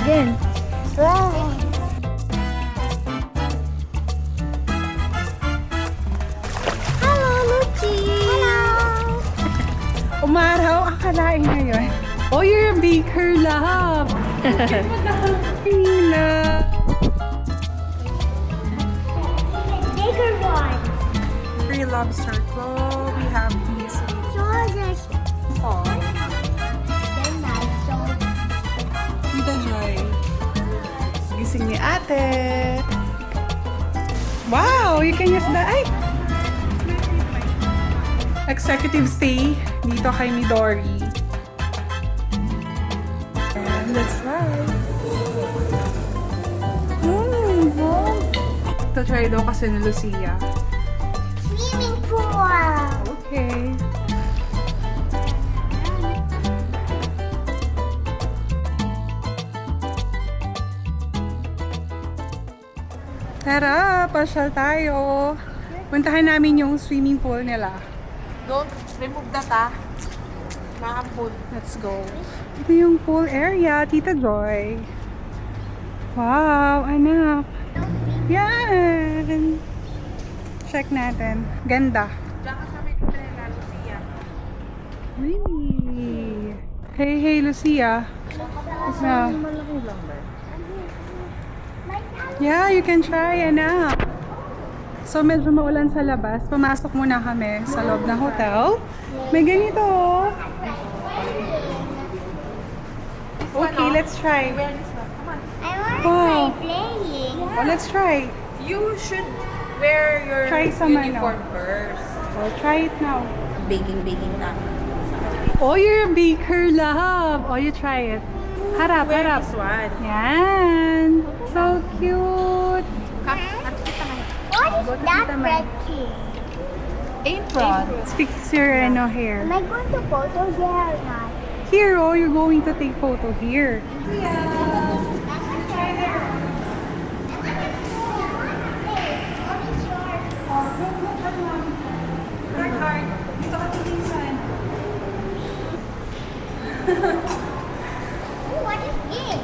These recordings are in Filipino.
again. Wow. Hello, Lucy. Hello. Umaraw, akalain ngayon. Oh, you're a baker, love. Love. Bigger one. Free lobster claw. We have these. George's. Oh, Then I saw. Tita Joy. Gising ni ate. Wow, you can use that. Ay! Executive stay dito kay Midori. And let's try. Ito try daw kasi ni Lucia. Swimming pool. Okay. Tara, pasyal tayo. Puntahan namin yung swimming pool nila. Don't remove that Naampun. Let's go. Ito yung pool area, Tita Joy. Wow, anak. Yan. Check natin. Ganda. Diyan ka sa may umbrella, Lucia. Really? Hey, Lucia. Na. Malaki lang ba? Yeah, you can try, anak. So, medyo maulan sa labas. Pumasok muna kami sa loob ng hotel. May ganito. Okay, let's try. Wear this one. Come on. I want to Wow. try playing. Oh, let's try. You should wear your Try some, uniform first. Oh, try it now. Baking na. Oh, you're a baker, love. Oh, you try it. Harap, Wear harap. this one. Yan. So cute. Nakikita nga. What is Go to that Tita May. red thing? Apron. Let's fix your hair. Am I going to photo there or not? Here, oh, you're going to take photo here. Oh, what is this?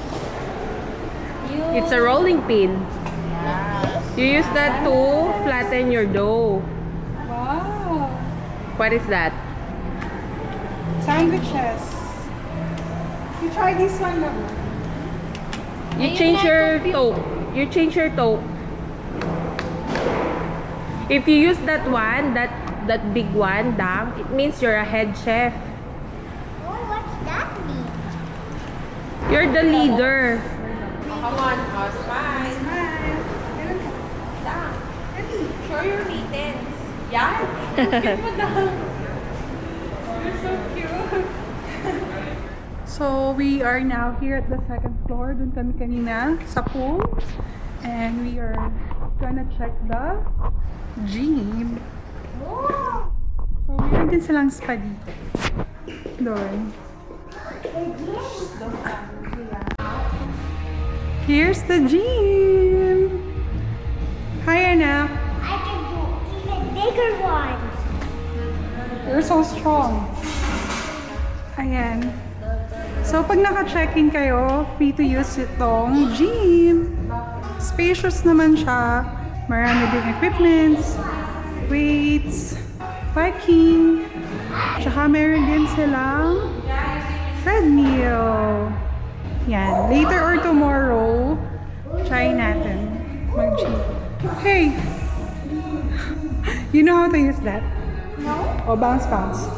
It's a rolling pin. You use that to flatten your dough. Wow. What is that? Sandwiches. You try this one now. You change your toe. You change your toe. If you use that one, that big one, dang, it means you're a head chef. Oh, what's that mean? You're the leader. Come on, smile. Dang. Show your mittens. Yan. Cute mo dang. You're so cute. So, we are now here at the second floor. Doon kami kanina sa pool. And we are gonna check the gym. So, meron din silang spa dito. Doon. Here's the gym. Hi, anak. I can do even bigger ones. You're so strong. Ayan. So, pag naka-check-in kayo, free to use itong gym. Spacious naman siya. Marami din equipments, weights, parking. Tsaka meron din silang treadmill. Yan. Later or tomorrow, try natin mag-gym. Hey! You know how to use that? No? O, bounce, bounce.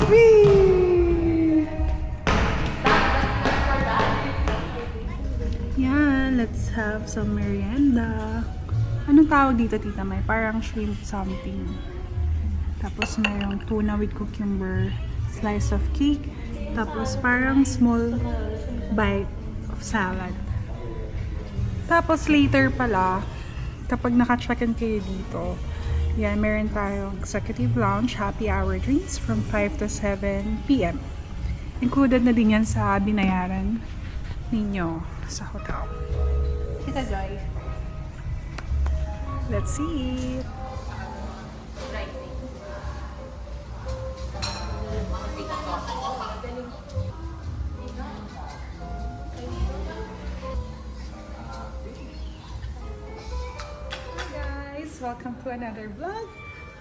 Whee! Yan, let's have some merienda. Anong tawag dito, Tita May? Parang shrimp something. Tapos mayroong tuna with cucumber, slice of cake, tapos parang small bite of salad. Tapos later pala, kapag naka-check-in kayo dito, yan, meron tayong executive lounge, happy hour drinks from 5 to 7 p.m. Included na din yan sa binayaran ninyo sa hotel. Tita Joy. Let's see. Welcome to another vlog.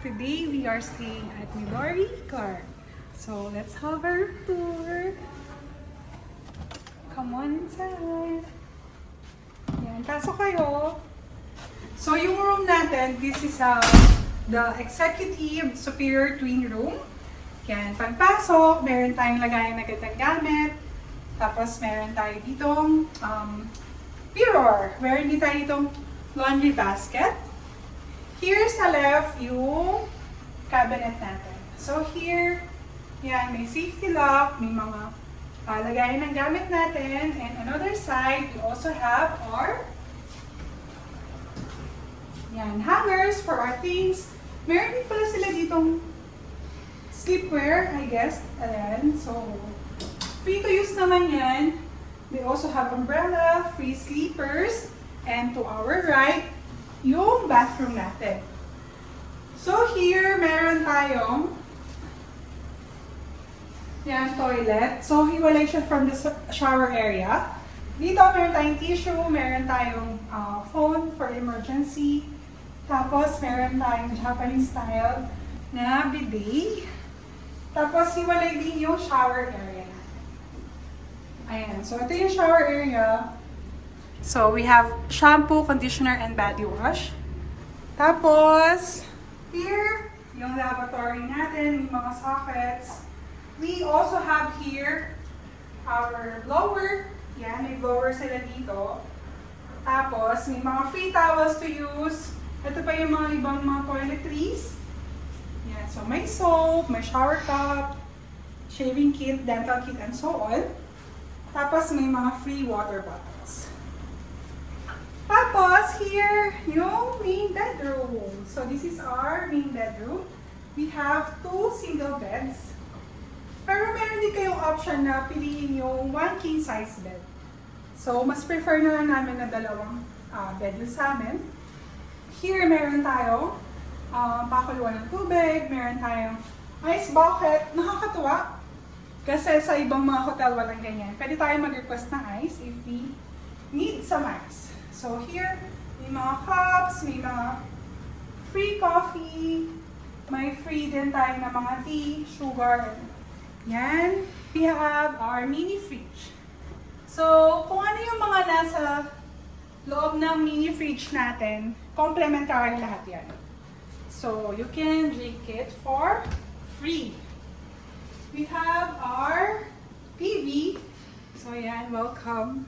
Today we are staying at Midori Car. So let's have our tour. Come on inside. Yan, pasok kayo. So yung room natin, this is the executive superior twin room. Yan, pagpasok, meron tayong lagayan na gatang gamit. Tapos meron tayo ditong mirror. Meron din tayo ditong laundry basket. Here sa left, yung cabinet natin. So here, yan, may safety lock, may mga lagayan ng gamit natin. And another side, we also have our yan, hangers for our things. Meron din pala sila ditong sleepwear, I guess. Ayan, so free to use naman yan. They also have umbrella, free sleepers, and to our right, yung bathroom natin. So here, meron tayong yan, toilet. So hiwalay siya from the shower area. Dito, meron tayong tissue, meron tayong phone for emergency. Tapos, meron tayong Japanese style na bidet. Tapos, hiwalay din yung shower area. Ayan. So, ito yung shower area. So, we have shampoo, conditioner, and body wash. Tapos, here, yung lavatory natin, yung mga sockets. We also have here our blower. Yan, may blower sila dito. Tapos, may mga free towels to use. Ito pa yung mga ibang mga toiletries. Yan, so may soap, may shower cup, shaving kit, dental kit, and so on. Tapos, may mga free water bottles. Tapos, here, yung main bedroom. So, this is our main bedroom. We have 2 single beds. Pero meron din kayong option na piliin yung 1 king size bed. So, mas prefer na lang namin na dalawang bed sa amin. Here, meron tayong pakuluan ng tubig. Meron tayong ice bucket. Nakakatuwa. Kasi sa ibang mga hotel walang ganyan. Pwede tayo mag-request ng ice if we need some ice. So here, may mga cups, may mga free coffee, may free din tayo na mga tea, sugar. Yan. We have our mini fridge. So, kung ano yung mga nasa loob ng mini fridge natin, complementary lahat yan. So, you can drink it for free. We have our TV. So, yan. Welcome,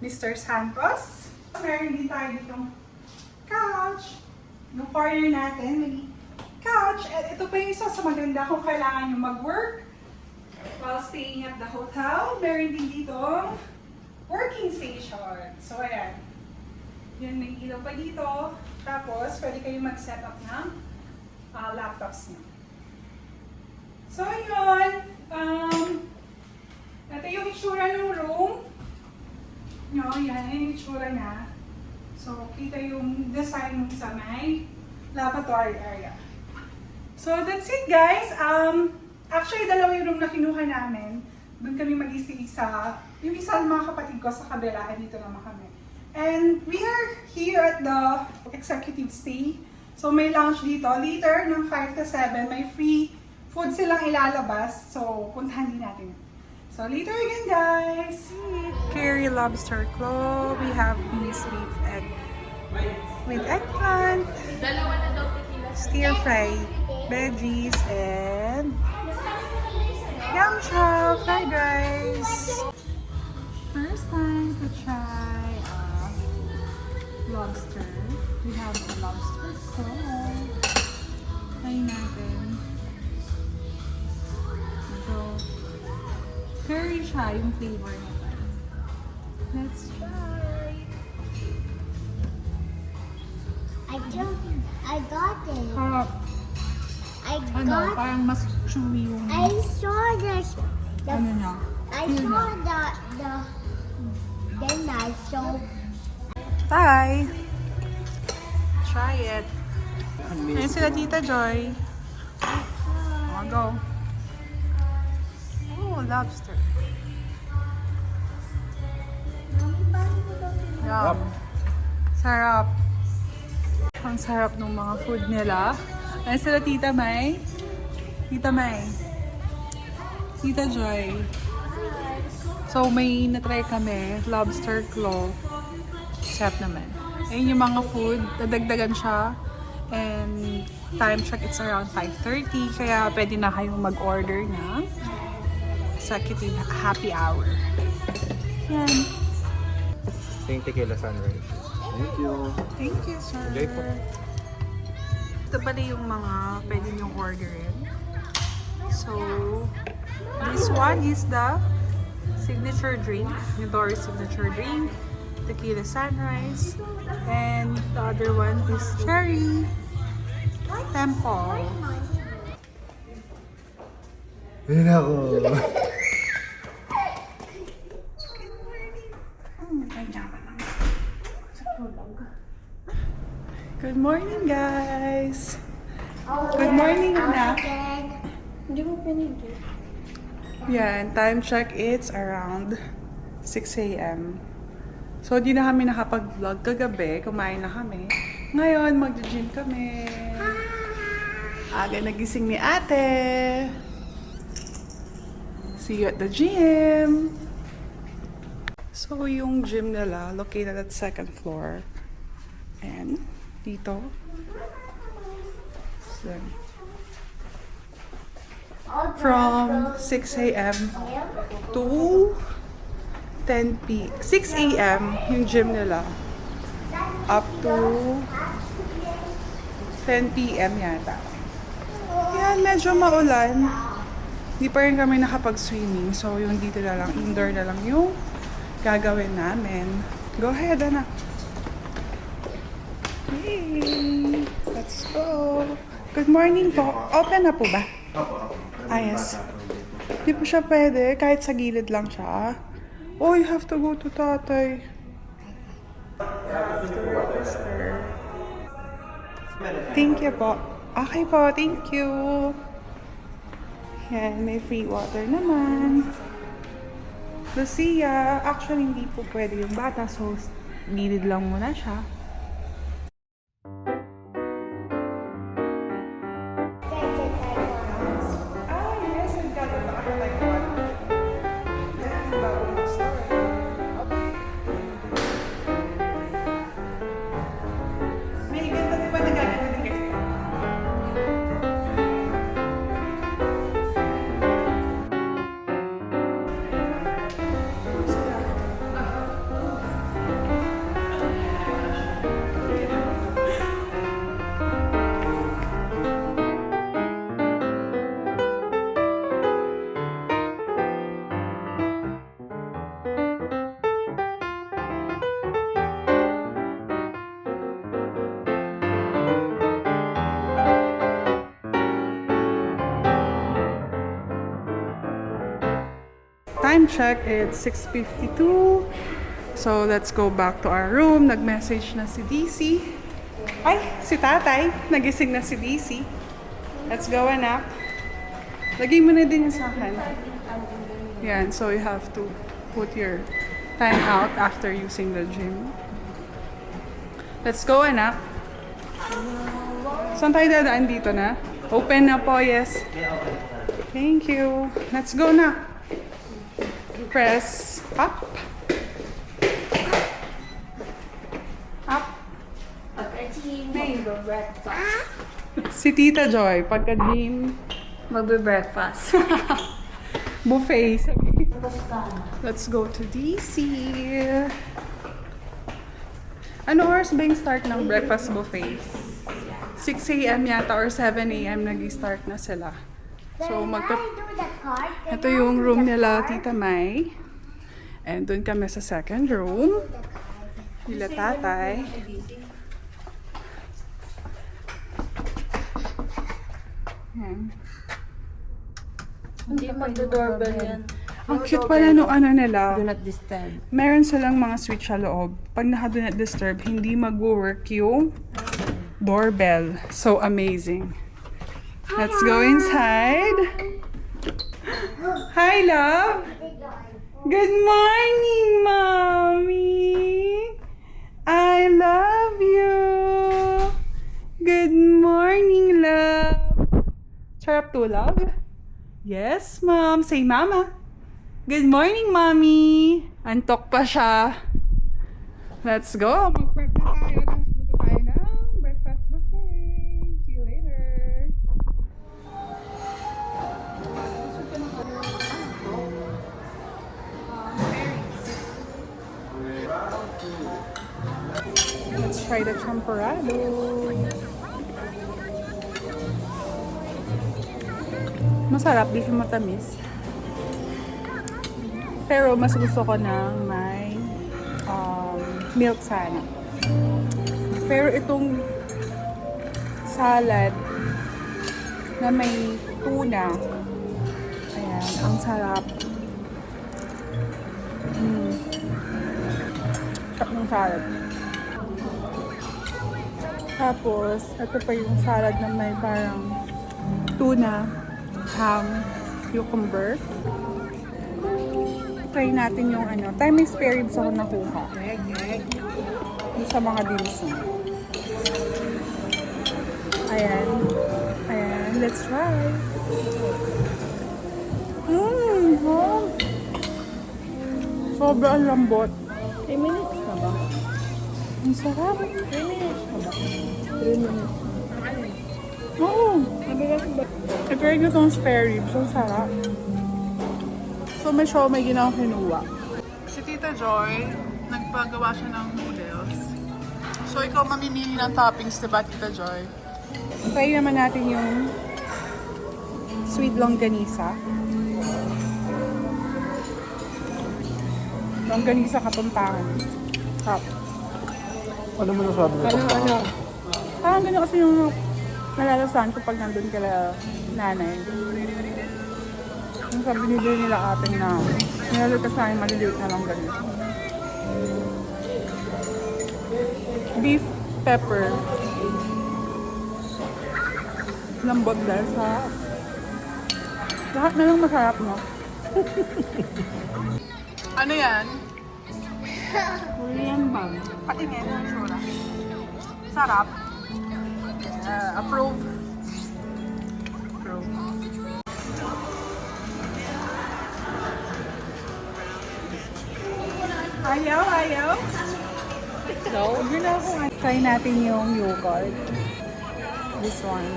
Mr. Santos. Meron din tayo ditong couch. Yung corner natin, may couch. At ito pa yung isa sa maganda kung kailangan nyo mag-work while staying at the hotel. Meron din ditong working station. So, ayan. Yan, may ilaw pa dito. Tapos, pwede kayo mag-set up ng laptops nyo. So, yun. Ito yung itsura ng room. No, yan yung itsura na. So, kita yung design sa may lavatory area. So, that's it, guys. Actually, dalawa yung room na kinuha namin. Doon kami mag-i-stay sa, yung isa ng mga kapatid ko sa kabila, dito naman kami. And we are here at the executive stay. So, may lunch dito. Later, ng 5 to 7, may free food silang ilalabas. So, puntahan din natin. So, later again, guys. Curry lobster claw. We have beef egg with eggplant, stir-fry veggies, and yum chow fried rice. First time to try lobster. We have the lobster claw. Try natin. So, curry siya yung flavor nito. Let's try. I got it. I Ano, got. parang mas chewy yung I saw this. ano niya. I saw then I saw. Bye! Try it. Ayan sila Tita Joy. Oh, go. Oh, lobster. Yum. Sarap. Ang sarap ng mga food nila. Ay sila Tita May. Tita May. Tita Joy. So may natry kami. Lobster claw. Sarap naman. Ayun yung mga food. Dadagdagan siya. And time check, it's around 5:30. Kaya pwede na kayong mag-order na executive happy hour. Yan. Yung tequila sunrise. Thank you. Thank you, sir. Enjoy po. Ito pala yung mga pwede nyong orderin. So, this one is the signature drink. Midori signature drink. Tequila sunrise. And the other one is cherry temple. Ayun ako. Good morning, guys! Good morning, anak! Hindi mo pinigil. Yan, time check, it's around 6 a.m. So, di na kami nakapag-vlog kagabi. Kumain na kami. Ngayon, mag-gym kami. Aga nagising ni ate. See you at the gym. So, yung gym nila, located at second floor. And, dito. So, from 6 a.m. to 10 p. 6 a.m. yung gym nila. Up to 10 p.m. yata. Yan, medyo maulan. Di pa rin kami nakapag-swimming. So, yung dito na lang, indoor na lang yung gagawin namin. Go ahead, anak. Hey, let's go. Good morning po. Open na po ba? Ah, yes. Di po siya pwede. Kahit sa gilid lang siya. Oh, you have to go to tatay. You have to register. Thank you po. Okay po, thank you. Yan, may free water naman. Lucia, actually hindi po pwede yung bata, so gilid lang muna siya. Ah, yes, nagkakaroon ako like one. Yan, bago mag-start. May ganda, di ba nagaganda din kayo? Time check, it's 6:52. So, let's go back to our room. Nag-message na si DC. Ay, si tatay. Nagising na si DC. Let's go, anak. Lagay mo na din yung sa akin. Yan, so you have to put your time out after using the gym. Let's go, anak. Saan tayo dadaan dito na? Open na po, yes. Thank you. Let's go na. Press up. Up. Pagka-gym, magbe-breakfast. Si Tita Joy, pagka-gym, Magbe-breakfast. buffet. Let's go to DC. Ano oras ba yung start ng breakfast buffet? 6 a.m. yata or 7 a.m. nag-start na sila. So, ito yung room nila, Tita May. And doon kami sa second room. Nila tatay. Yan. Hindi magdo-doorbell yan. Ang cute pala nung ano nila. Do not disturb. Meron silang mga switch sa loob. Pag naka-do not disturb, hindi mag-work yung doorbell. So amazing. Let's go inside. Hi, love. Good morning, Mommy. I love you. Sarap tulog? Yes, ma'am. Say mama. Good morning, mommy. Antok pa siya. Let's go. Mag-prep na tayo. Tapos punta tayo ng breakfast buffet. See you later. Let's try the champorado. Masarap, di siya matamis. Pero mas gusto ko ng may milk sana. Pero itong salad na may tuna, ayan, ang sarap. Sarap ng salad. Tapos, ito pa yung salad na may parang tuna, ham, cucumber. Try natin yung ano. Time may spare ribs ako nakuha. Yung sa mga dimsum. Ayan. Ayan. Let's try. Home. Sobrang lambot. 3 minutes na ba? Ang sarap. 3 minutes na ba? 3 minutes. Oo. Nabigas ba? I-try nyo itong spare ribs. Ang sarap. So may siomay ginawang kinuha. Si Tita Joy, nagpagawa siya ng noodles. So ikaw mamimili ng toppings, diba Tita Joy? Try naman natin yung sweet longganisa. Longganisa Kapampangan. Top. Ano mo nasabi na ito? Parang ganyan kasi yung nalalasahan ko pag nandun kala nanay. Yung sabi nila atin na nilalutas namin maliliit na longganisa. Beef pepper. Lambot dahil sa lahat na lang masarap, no? Ano yan? Korean bag. Patingin ang sura. Sarap. Approve. Approve. Ayaw. No? Yun na ako. Try natin yung yogurt. This one.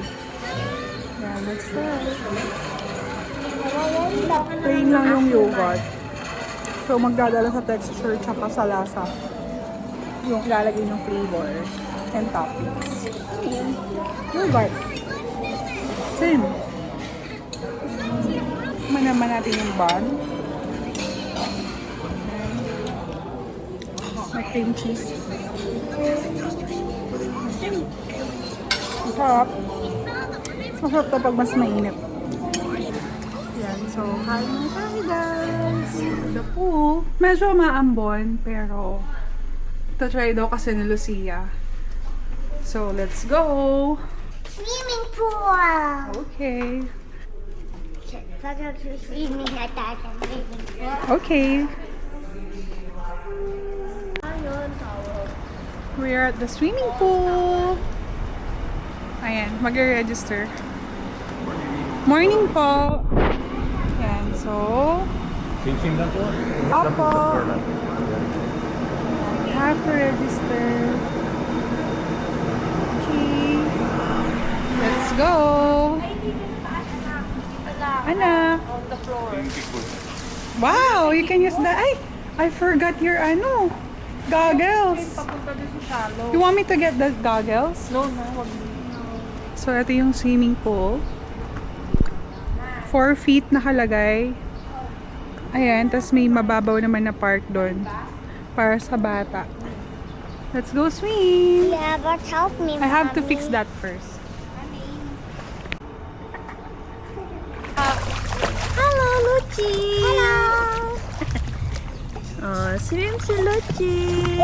Yeah, let's try. Plain lang yung yogurt. So, magdadala sa texture tsaka sa lasa. Yung ilalagay ng flavor and toppings. Yogurt. Same. Manaman natin yung bun. May cream cheese. Masarap. Masarap to pag mas mainit. Yan. So, kain na tayo guys. Ito po. Medyo maambon, pero ito-try daw kasi ni Lucia. So, let's go! Swimming pool. Okay. Swimming at that swimming pool. Okay. Ayun, tawag. We're at the swimming pool. Ayan, mag-register. Morning po. Ayan, so Changing lang po. Opo. You have to register. Okay. Let's go. Anak. On the floor. Wow, you can use that. Ay, I forgot your goggles. Papunta din sa shallow. You want me to get the goggles? No, wag mo. So, ito yung swimming pool. 4 feet nakalagay. Ayan, tas may mababaw naman na park doon. Para sa bata. Let's go swim! Yeah, but help me, I have to Mommy. fix that first. Hello, Luchi. Hello. Swim si Luchi.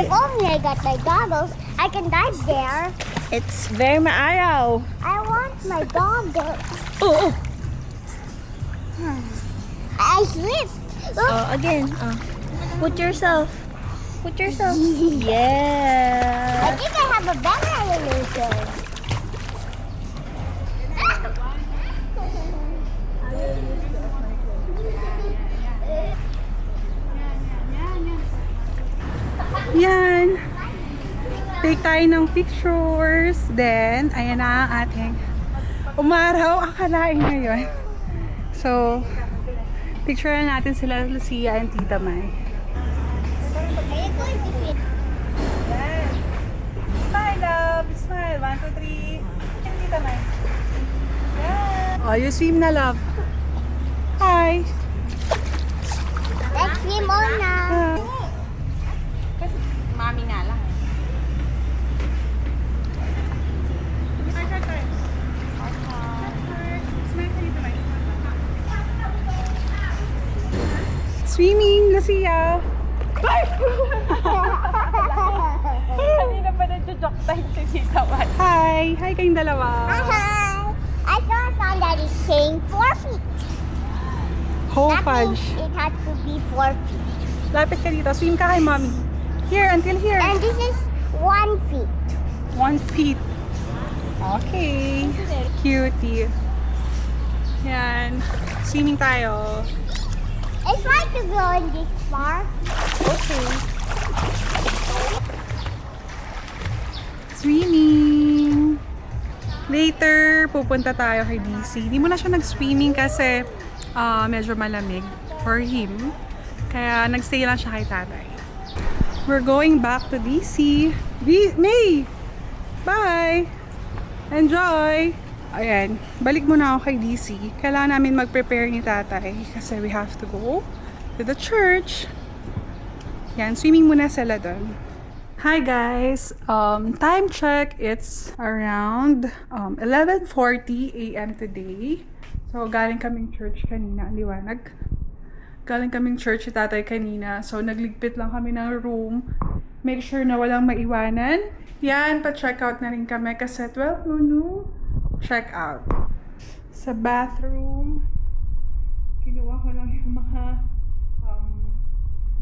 If only I got my goggles, I can dive there. It's very maaraw. I want my goggles. Oh. I slipped. Look. Again. Put yourself. Yeah. I think I have a better illusion. Take tayo ng pictures. Then, ayan na ang ating umaraw akalain ngayon. So, picture natin sila Lucia and Tita May. Are you going to fit? Yan. Smile, love. Smile. 1, 2, 3. And Tita May. Yan. Oh, you swim na, love. Hi. Let's swim on now. Kasi mami nga lang. Swimming, Lucia. Kanina pa nag-joke time si Tita May. Hi. Hi kayong dalawa. Hi. I saw a song that is saying 4 feet. Whole That means fudge. it has to be 4 feet. Lapit ka dito. Swim ka kay mommy. Here, until here. And this is 1 feet. 1 feet. Okay. Cutie. Yan. Swimming tayo. It's right to go in this far. Okay. Swimming. Later, pupunta tayo kay DC. Hindi mo na siya nag-swimming kasi medyo malamig for him. Kaya nagstay lang siya kay tatay. We're going back to DC. May! Bye! Enjoy! Ayan, balik muna ako kay DC. Kailangan namin mag-prepare ni tatay kasi we have to go to the church. Yan, swimming muna sila doon. Hi guys! Time check, it's around 11:40 a.m. today. So, galing kaming church kanina. Ang liwanag. Galing kaming church si tatay kanina. So, nagligpit lang kami ng room. Make sure na walang maiwanan. Yan, pa-check out na rin kami kasi 12 noon. Check out. Sa bathroom, kinuha ko lang yung mga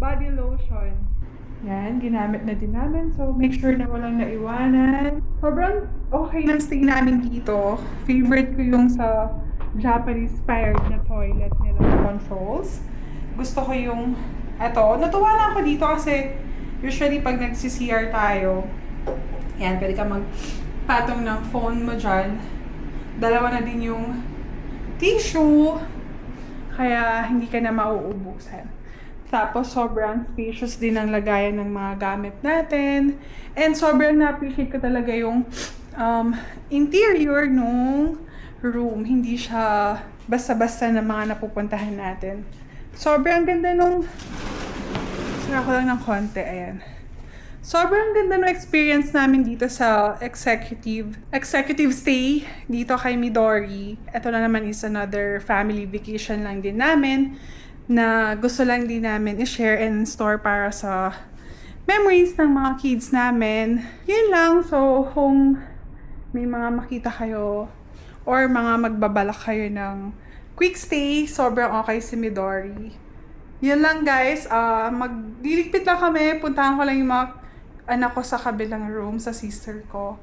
body lotion. Yan, ginamit na din namin. So, make sure na walang naiwanan. Sobrang okay ng stay namin dito. Favorite ko yung sa Japanese-inspired na toilet nila, controls. Gusto ko yung, eto, natuwa lang ako dito kasi usually pag nagsi-CR tayo, yan, pwede ka magpatong ng phone mo dyan. Dalawa na din yung tissue, kaya hindi ka na mauubusan. Tapos, sobrang spacious din ang lagayan ng mga gamit natin. And sobrang na-appreciate ko talaga yung interior nung room. Hindi siya basta-basta na mga napupuntahan natin. Sobrang ganda nung... Sira ko lang ng konti, ayan. Sobrang ganda nung experience namin dito sa executive stay dito kay Midori. Ito na naman is another family vacation lang din namin na gusto lang din namin i-share and store para sa memories ng mga kids namin. Yun lang. So, kung may mga makita kayo or mga magbabalak kayo ng quick stay, sobrang okay si Midori. Yun lang guys. Magliligpit lang kami. Puntahan ko lang yung mga anak ko sa kabilang room sa sister ko.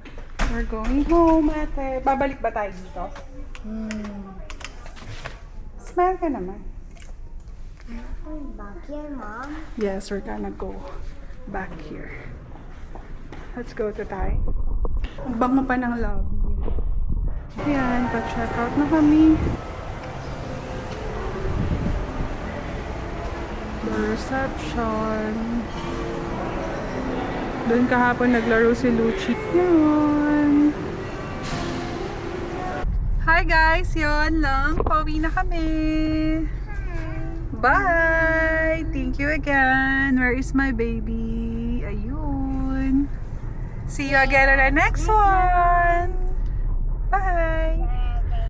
We're going home, ate. Babalik ba tayo dito? Smile ka naman. Going back here, Mom. Yes, we're gonna go back here. Let's go to Thai. Ang bango pa ng lobby. Ayan, pa-check out na kami. The reception. Doon kahapon naglaro si Lucci. Yun. Hi guys! Yun lang. Pauwi na kami. Bye! Thank you again. Where is my baby? Ayun. See you again on our next one. Bye!